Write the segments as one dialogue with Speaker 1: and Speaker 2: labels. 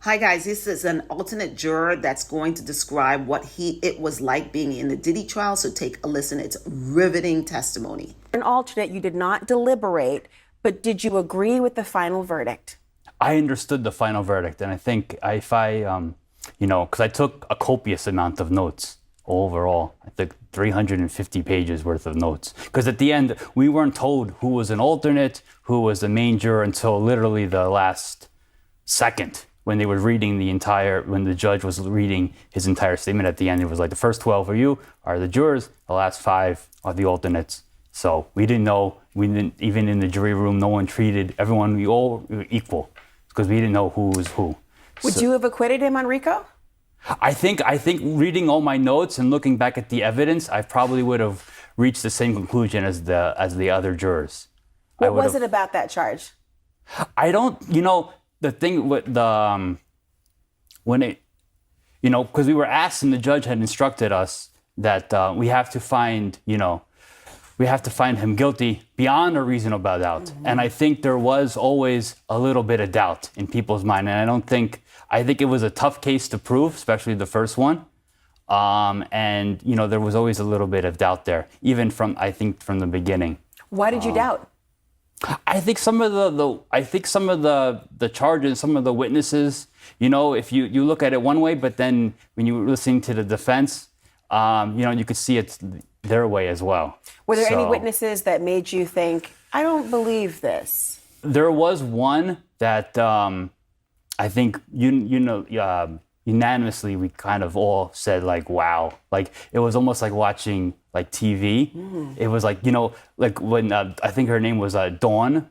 Speaker 1: Hi guys, this is an alternate juror that's going to describe what it was like being in the Diddy trial, so take a listen. It's riveting testimony.
Speaker 2: An alternate, you did not deliberate, but did you agree with the final verdict?
Speaker 3: I understood the final verdict, and I think if I, because I took a copious amount of notes overall. I took 350 pages worth of notes. Because at the end, we weren't told who was an alternate, who was the main juror until literally the last second. When they were reading when the judge was reading his entire statement at the end, it was like the first 12 are the jurors, the last 5 are the alternates. So we didn't know, even in the jury room, no one treated everyone, we were equal because we didn't know who was who.
Speaker 2: Would you have acquitted him on RICO?
Speaker 3: I think reading all my notes and looking back at the evidence, I probably would have reached the same conclusion as the other jurors.
Speaker 2: What was it about that charge?
Speaker 3: I don't, the thing with because we were asked and the judge had instructed us that we have to find him guilty beyond a reasonable doubt. Mm-hmm. And I think there was always a little bit of doubt in people's mind. And I think it was a tough case to prove, especially the first one. And there was always a little bit of doubt there, even from the beginning.
Speaker 2: Why did you doubt?
Speaker 3: I think some of the charges, some of the witnesses, if you look at it one way, but then when you were listening to the defense, you could see it's their way as well.
Speaker 2: Were there any witnesses that made you think, I don't believe this?
Speaker 3: There was one that I think unanimously we kind of all said like, wow, like it was almost like watching like TV. It was like, like when I think her name was Dawn.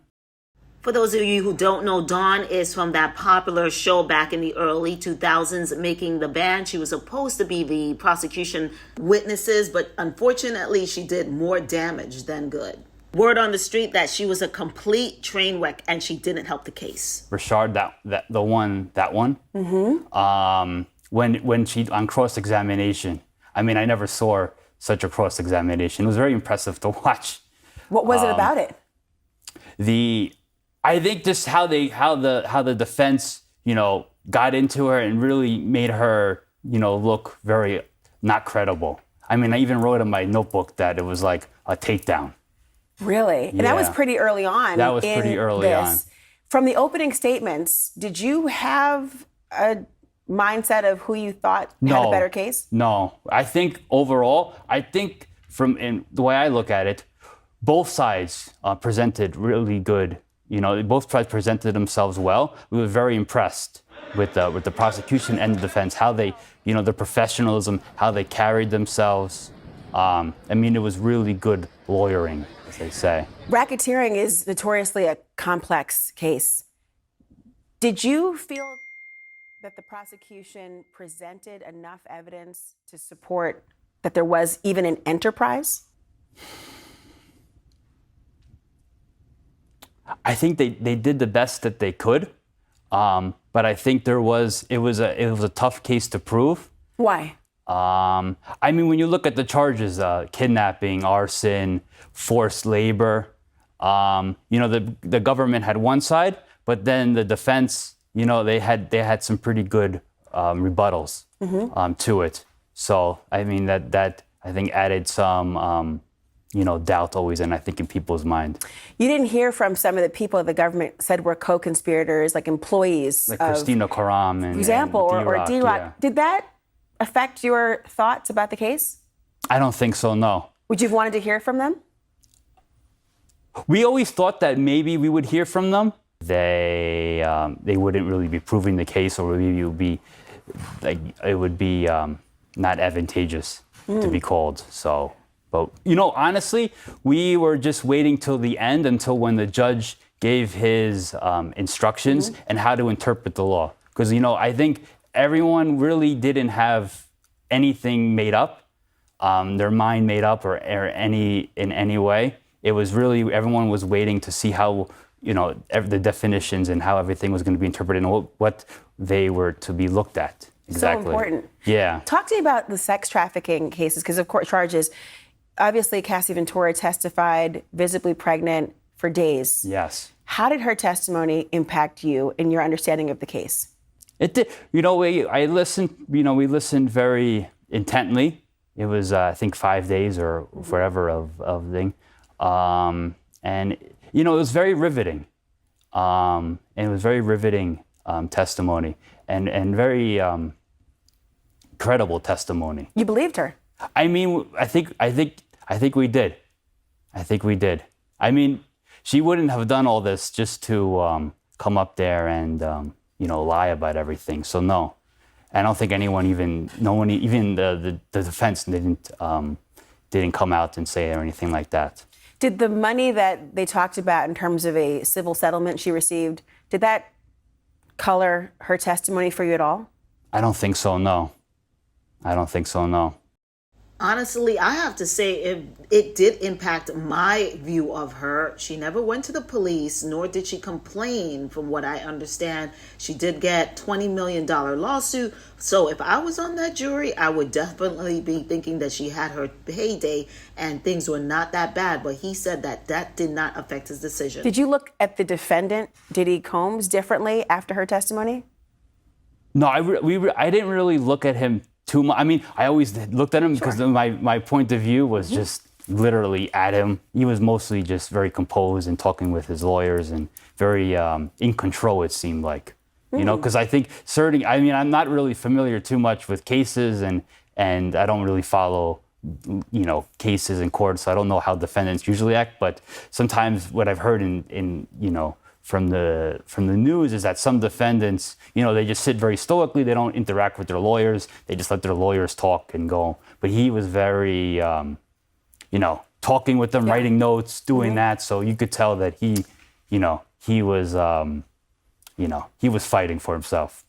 Speaker 1: For those of you who don't know, Dawn is from that popular show back in the early 2000s, Making the Band. She was supposed to be the prosecution witnesses, but unfortunately she did more damage than good. Word on the street that she was a complete train wreck and she didn't help the case.
Speaker 3: Rashard, that one. Mm-hmm. When she on cross-examination, I mean, I never saw such a cross-examination. It was very impressive to watch.
Speaker 2: What was it about it?
Speaker 3: I think just how the defense, got into her and really made her, look very not credible. I mean, I even wrote in my notebook that it was like a takedown.
Speaker 2: Really? And that was pretty early on.
Speaker 3: That was pretty early on.
Speaker 2: From the opening statements, did you have a mindset of who you thought had a better case?
Speaker 3: No. I think overall, from the way I look at it, both sides presented really good. Both sides presented themselves well. We were very impressed with the prosecution and the defense, how they, their professionalism, how they carried themselves. It was really good lawyering, as they say.
Speaker 2: Racketeering is notoriously a complex case. Did you feel that the prosecution presented enough evidence to support that there was even an enterprise?
Speaker 3: I think they did the best that they could, but I think it was a tough case to prove.
Speaker 2: Why?
Speaker 3: When you look at the charges, kidnapping, arson, forced labor, the government had one side, but then the defense, they had some pretty good rebuttals to it. So that I think added some doubt always, and I think in people's mind.
Speaker 2: You didn't hear from some of the people the government said were co-conspirators, like employees,
Speaker 3: like Christina Karam,
Speaker 2: for example, or D-Rock.
Speaker 3: Yeah.
Speaker 2: Did that affect your thoughts about the case?
Speaker 3: I don't think so, no.
Speaker 2: Would you have wanted to hear from them?
Speaker 3: We always thought that maybe we would hear from them. They wouldn't really be proving the case, or maybe it would be not advantageous to be called. So, but honestly, we were just waiting till the end, until when the judge gave his instructions and how to interpret the law. Because I think everyone really didn't have anything made up, their mind made up or in any way. It was really, everyone was waiting to see how, the definitions and how everything was going to be interpreted and what they were to be looked at. Exactly.
Speaker 2: So important.
Speaker 3: Yeah.
Speaker 2: Talk to me about the sex trafficking cases, because of course charges. Obviously, Cassie Ventura testified visibly pregnant for days.
Speaker 3: Yes.
Speaker 2: How did her testimony impact you in your understanding of the case?
Speaker 3: It did. I listened. We listened very intently. It was, I think, 5 days or whatever of thing, and it was very riveting. And it was very riveting testimony and very credible testimony.
Speaker 2: You believed her.
Speaker 3: I mean, I think we did. I think we did. I mean, she wouldn't have done all this just to come up there and lie about everything. So no, I don't think even the defense didn't come out and say or anything like that.
Speaker 2: Did the money that they talked about in terms of a civil settlement she received, did that color her testimony for you at all?
Speaker 3: I don't think so. No, I don't think so. No.
Speaker 1: Honestly, I have to say it did impact my view of her. She never went to the police, nor did she complain. From what I understand, she did get $20 million lawsuit. So if I was on that jury, I would definitely be thinking that she had her heyday and things were not that bad. But he said that did not affect his decision.
Speaker 2: Did you look at the defendant, Diddy Combs, differently after her testimony?
Speaker 3: No, I didn't really look at him too much. I mean, I always looked at him because my point of view was just literally at him. He was mostly just very composed and talking with his lawyers and very in control, it seemed like. Because I think I'm not really familiar too much with cases and I don't really follow, cases in court, so I don't know how defendants usually act. But sometimes what I've heard in from the news is that some defendants, they just sit very stoically. They don't interact with their lawyers. They just let their lawyers talk and go. But he was very, talking with them, writing notes, doing that. So you could tell that he was fighting for himself.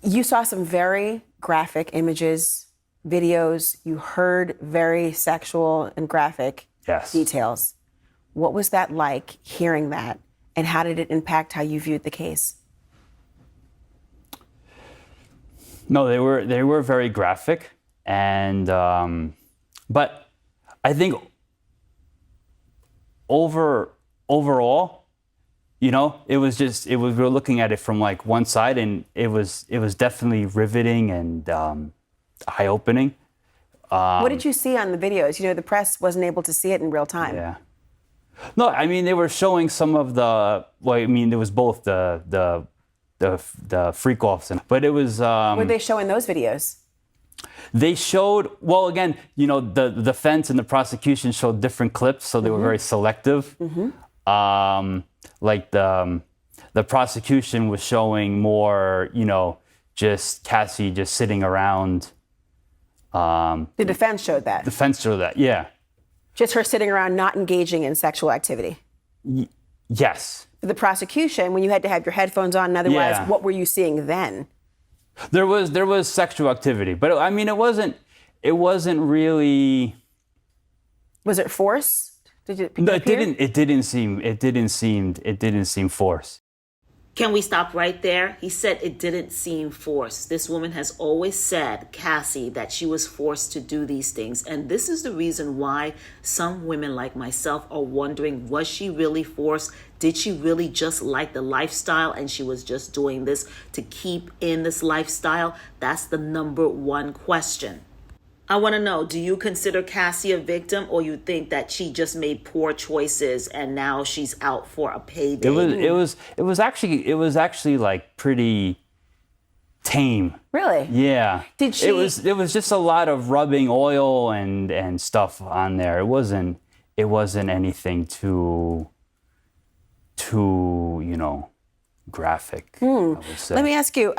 Speaker 2: You saw some very graphic images, videos. You heard very sexual and graphic details. What was that like, hearing that? And how did it impact how you viewed the case?
Speaker 3: No, they were very graphic, and but I think overall, we were looking at it from like one side, and it was definitely riveting and eye-opening.
Speaker 2: What did you see on the videos? The press wasn't able to see it in real time.
Speaker 3: Yeah. No, I mean, they were showing some of there was both the freak-offs, but it was...
Speaker 2: Were they showing those videos?
Speaker 3: They showed, again, the defense and the prosecution showed different clips, so they were very selective. Like the prosecution was showing more, just Cassie just sitting around.
Speaker 2: The defense showed that?
Speaker 3: The defense showed that, yeah.
Speaker 2: Just her sitting around not engaging in sexual activity?
Speaker 3: Yes.
Speaker 2: For the prosecution, when you had to have your headphones on and otherwise, what were you seeing then?
Speaker 3: There was sexual activity, but I mean, it wasn't really.
Speaker 2: Was it forced?
Speaker 3: No, it didn't seem forced.
Speaker 1: Can we stop right there? He said it didn't seem forced. This woman has always said, Cassie, that she was forced to do these things. And this is the reason why some women like myself are wondering, was she really forced? Did she really just like the lifestyle and she was just doing this to keep in this lifestyle? That's the number one question. I want to know, do you consider Cassie a victim, or you think that she just made poor choices and now she's out for a payday?
Speaker 3: It was actually like pretty tame.
Speaker 2: Really?
Speaker 3: Yeah.
Speaker 2: Did she?
Speaker 3: It was just a lot of rubbing oil and stuff on there. It wasn't anything too graphic, I would say.
Speaker 2: Let me ask you,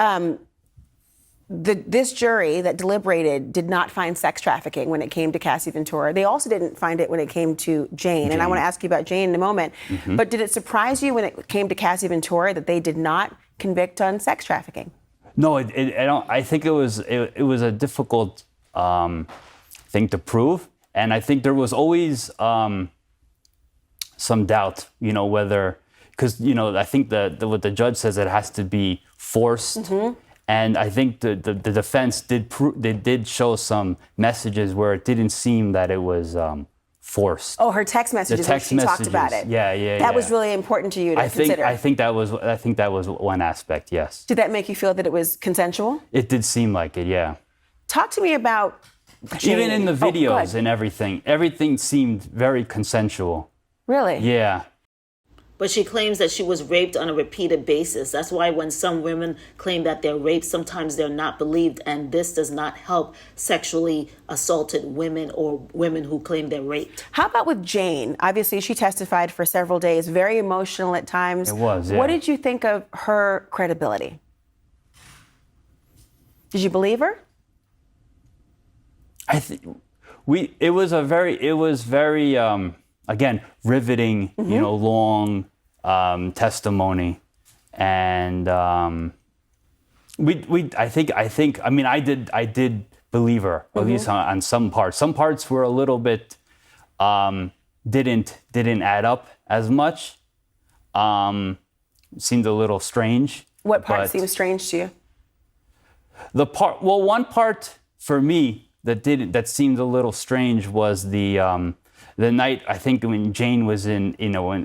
Speaker 2: this jury that deliberated did not find sex trafficking when it came to Cassie Ventura. They also didn't find it when it came to Jane. And I want to ask you about Jane in a moment. But did it surprise you when it came to Cassie Ventura that they did not convict on sex trafficking?
Speaker 3: No, I don't. I think it was a difficult thing to prove, and I think there was always some doubt, whether, because I think what the judge says, it has to be forced. And I think the defense did show some messages where it didn't seem that it was
Speaker 2: Oh, her text messages.
Speaker 3: The text
Speaker 2: when she talked
Speaker 3: messages.
Speaker 2: about it.
Speaker 3: Yeah.
Speaker 2: That was really important to you to consider.
Speaker 3: I think that was one aspect. Yes.
Speaker 2: Did that make you feel that it was consensual?
Speaker 3: It did seem like it. Yeah.
Speaker 2: Talk to me about Jane.
Speaker 3: Even in the
Speaker 2: go
Speaker 3: videos
Speaker 2: ahead.
Speaker 3: and everything seemed very consensual.
Speaker 2: Really?
Speaker 3: Yeah.
Speaker 1: But she claims that she was raped on a repeated basis. That's why when some women claim that they're raped, sometimes they're not believed. And this does not help sexually assaulted women or women who claim they're raped.
Speaker 2: How about with Jane? Obviously, she testified for several days, very emotional at times.
Speaker 3: It was, yeah.
Speaker 2: What did you think of her credibility? Did you believe her?
Speaker 3: I think it was very again riveting, long testimony, and I did believe her, at least on some parts. Some parts were a little bit didn't add up as much. Seemed a little strange.
Speaker 2: What part seemed strange to you?
Speaker 3: One part for me that seemed a little strange was the night, I think, when Jane was in,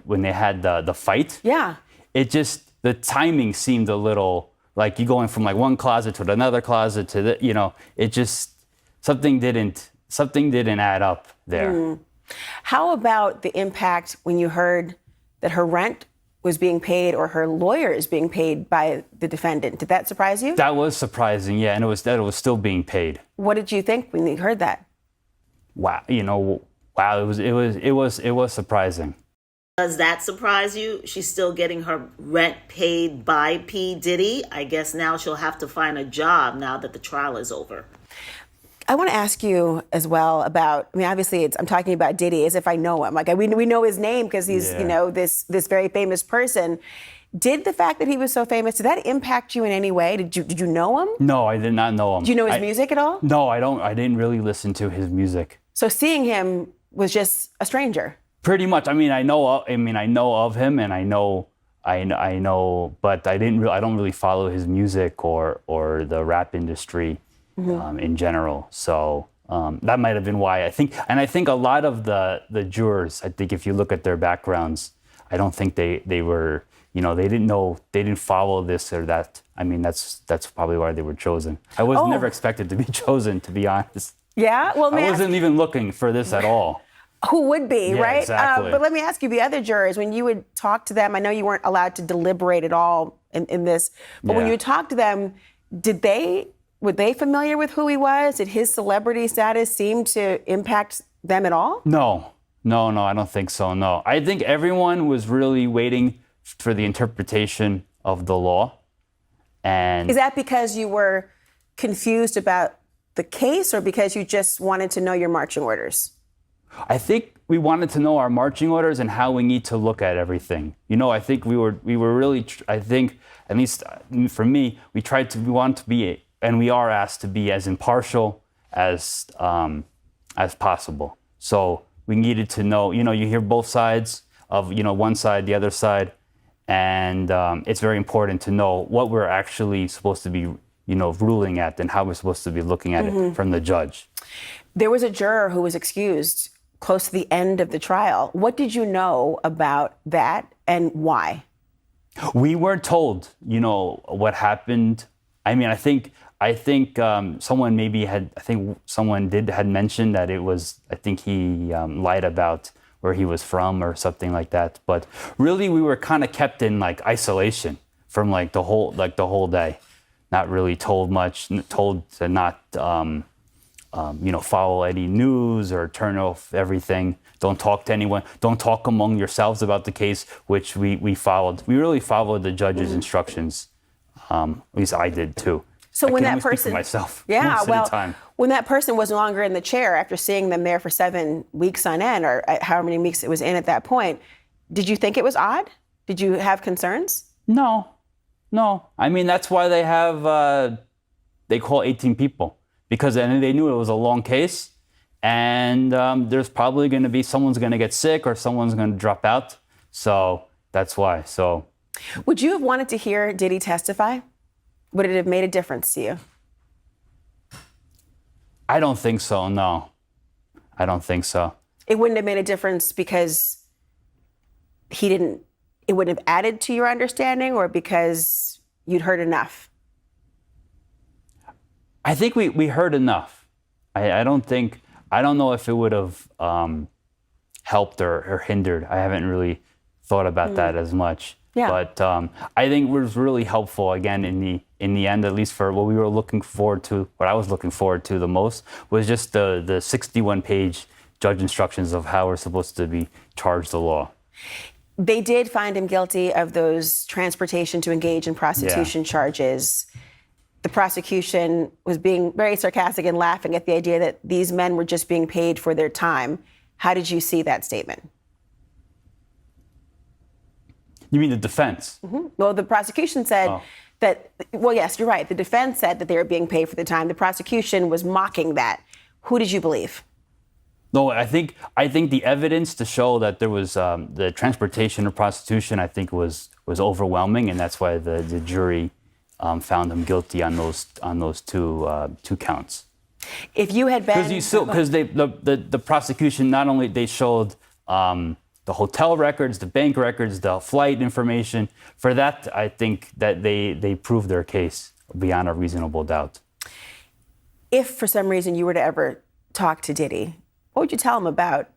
Speaker 3: when they had the fight.
Speaker 2: Yeah.
Speaker 3: It just, the timing seemed a little like you going from like one closet to another closet to it just, something didn't add up there.
Speaker 2: How about the impact when you heard that her rent was being paid or her lawyer is being paid by the defendant? Did that surprise you?
Speaker 3: That was surprising, yeah, and it was that it was still being paid.
Speaker 2: What did you think when you heard that?
Speaker 3: Wow, it was surprising.
Speaker 1: Does that surprise you? She's still getting her rent paid by P. Diddy. I guess now she'll have to find a job now that the trial is over.
Speaker 2: I want to ask you as well about, obviously I'm talking about Diddy as if I know him. Like we know his name because he's, this very famous person. Did the fact that he was so famous, did that impact you in any way? Did you know him?
Speaker 3: No, I did not know him.
Speaker 2: Do you know his music at all?
Speaker 3: No, I don't. I didn't really listen to his music.
Speaker 2: So seeing him was just a stranger?
Speaker 3: Pretty much. I know of him, and I know, but I don't really follow his music or the rap industry. In general, so that might have been why I think a lot of the jurors, I think if you look at their backgrounds, I don't think they were, they didn't follow this or that. That's probably why they were chosen. I was never expected to be chosen, to be honest.
Speaker 2: Yeah, well,
Speaker 3: I wasn't even looking for this at all.
Speaker 2: Who would be,
Speaker 3: yeah,
Speaker 2: right?
Speaker 3: Exactly.
Speaker 2: But let me ask you, the other jurors, when you would talk to them, I know you weren't allowed to deliberate at all in this, but when you would talk to them, were they familiar with who he was? Did his celebrity status seem to impact them at all?
Speaker 3: No, I don't think so, no. I think everyone was really waiting for the interpretation of the law. And
Speaker 2: is that because you were confused about the case or because you just wanted to know your marching orders?
Speaker 3: I think we wanted to know our marching orders and how we need to look at everything. I think we were really, I think, at least for me, we want to be, and we are asked to be as impartial as possible. So we needed to know, you hear both sides of, one side, the other side, and it's very important to know what we're actually supposed to be, ruling at and how we're supposed to be looking at it from the judge.
Speaker 2: There was a juror who was excused close to the end of the trial. What did you know about that and why?
Speaker 3: We weren't told, what happened. I think someone had mentioned that it was, I think he lied about where he was from or something like that. But really, we were kind of kept in like isolation from the whole day. Not really told much, told to not, follow any news or turn off everything. Don't talk to anyone. Don't talk among yourselves about the case, which we followed. We really followed the judge's instructions. At least I did too.
Speaker 2: So when that
Speaker 3: person,
Speaker 2: person,
Speaker 3: myself,
Speaker 2: when that person was no longer in the chair after seeing them there for 7 weeks on end, or however many weeks it was in at that point, did you think it was odd? Did you have concerns?
Speaker 3: No. That's why they have they call 18 people, because then they knew it was a long case, and there's probably going to be someone's going to get sick or someone's going to drop out. So that's why. So,
Speaker 2: would you have wanted to hear Diddy testify? Would it have made a difference to you?
Speaker 3: I don't think so, no. I don't think so.
Speaker 2: It wouldn't have made a difference because it wouldn't have added to your understanding, or because you'd heard enough?
Speaker 3: I think we heard enough. I don't know if it would have helped or hindered. I haven't really thought about that as much.
Speaker 2: Yeah.
Speaker 3: But I think it was really helpful, again, in the end, at least for what we were looking forward to, what I was looking forward to the most, was just the 61-page judge instructions of how we're supposed to be charged the law.
Speaker 2: They did find him guilty of those transportation to engage in prostitution charges. The prosecution was being very sarcastic and laughing at the idea that these men were just being paid for their time. How did you see that statement?
Speaker 3: You mean the defense?
Speaker 2: Mm-hmm. Well, the prosecution said that, well, yes, you're right. The defense said that they were being paid for the time. The prosecution was mocking that. Who did you believe?
Speaker 3: No, I think the evidence to show that there was the transportation of prostitution, I think was overwhelming, and that's why the jury found him guilty on those two counts.
Speaker 2: If you had been,
Speaker 3: because the prosecution, not only they showed the hotel records, the bank records, the flight information. For that, I think that they proved their case beyond a reasonable doubt.
Speaker 2: If for some reason you were to ever talk to Diddy, what would you tell him about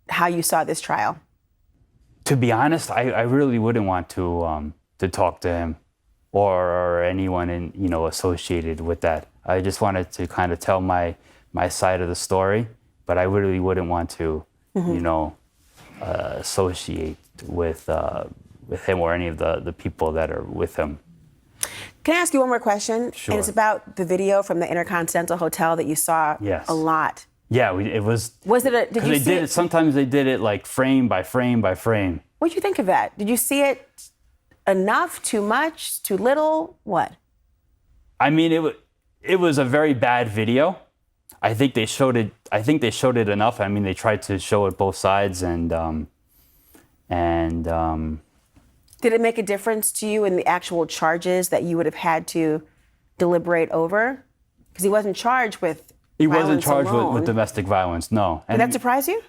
Speaker 2: how you saw this trial?
Speaker 3: To be honest, I really wouldn't want to talk to him or anyone associated with that. I just wanted to kind of tell my side of the story, but I really wouldn't want to, associate with him or any of the people that are with him.
Speaker 2: Can I ask you one more question?
Speaker 3: Sure.
Speaker 2: And it's about the video from the Intercontinental Hotel that you saw a lot.
Speaker 3: Yeah, it was.
Speaker 2: Was it a? Did you see it?
Speaker 3: Sometimes they did it like frame by frame by frame.
Speaker 2: What did you think of that? Did you see it enough? Too much? Too little? What?
Speaker 3: I mean, it was a very bad video. I think they showed it enough. I mean, they tried to show it both sides, and
Speaker 2: did it make a difference to you in the actual charges that you would have had to deliberate over? Because he wasn't charged with.
Speaker 3: He wasn't charged with domestic violence. No.
Speaker 2: Did that surprise you?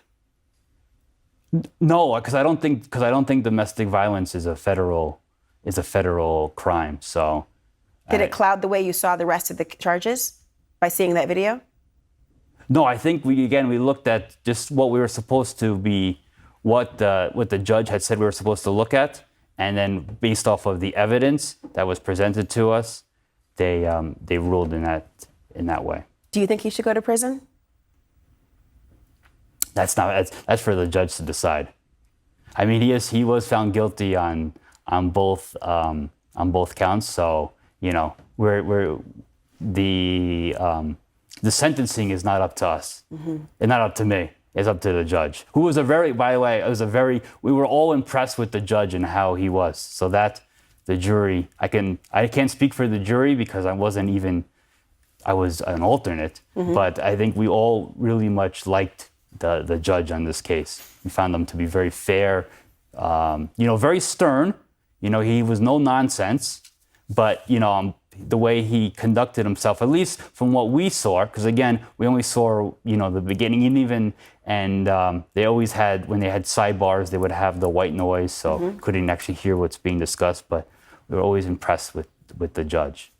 Speaker 3: No, because I don't think domestic violence is a federal crime. So.
Speaker 2: Did it cloud the way you saw the rest of the charges by seeing that video?
Speaker 3: No, I think we looked at just what we were supposed to be, what the judge had said we were supposed to look at, and then based off of the evidence that was presented to us, they ruled in that way.
Speaker 2: Do you think he should go to prison?
Speaker 3: That's for the judge to decide. I mean, he was found guilty on both counts. So we're the sentencing is not up to us. Mm-hmm. It's not up to me. It's up to the judge, who was we were all impressed with the judge and how he was. So that the jury, I can't speak for the jury because I was an alternate, mm-hmm. but I think we all really much liked the judge on this case. We found him to be very fair, very stern. He was no nonsense, but the way he conducted himself, at least from what we saw, because again, we only saw, the beginning, and they always had, when they had sidebars, they would have the white noise, so mm-hmm. couldn't actually hear what's being discussed, but we were always impressed with the judge.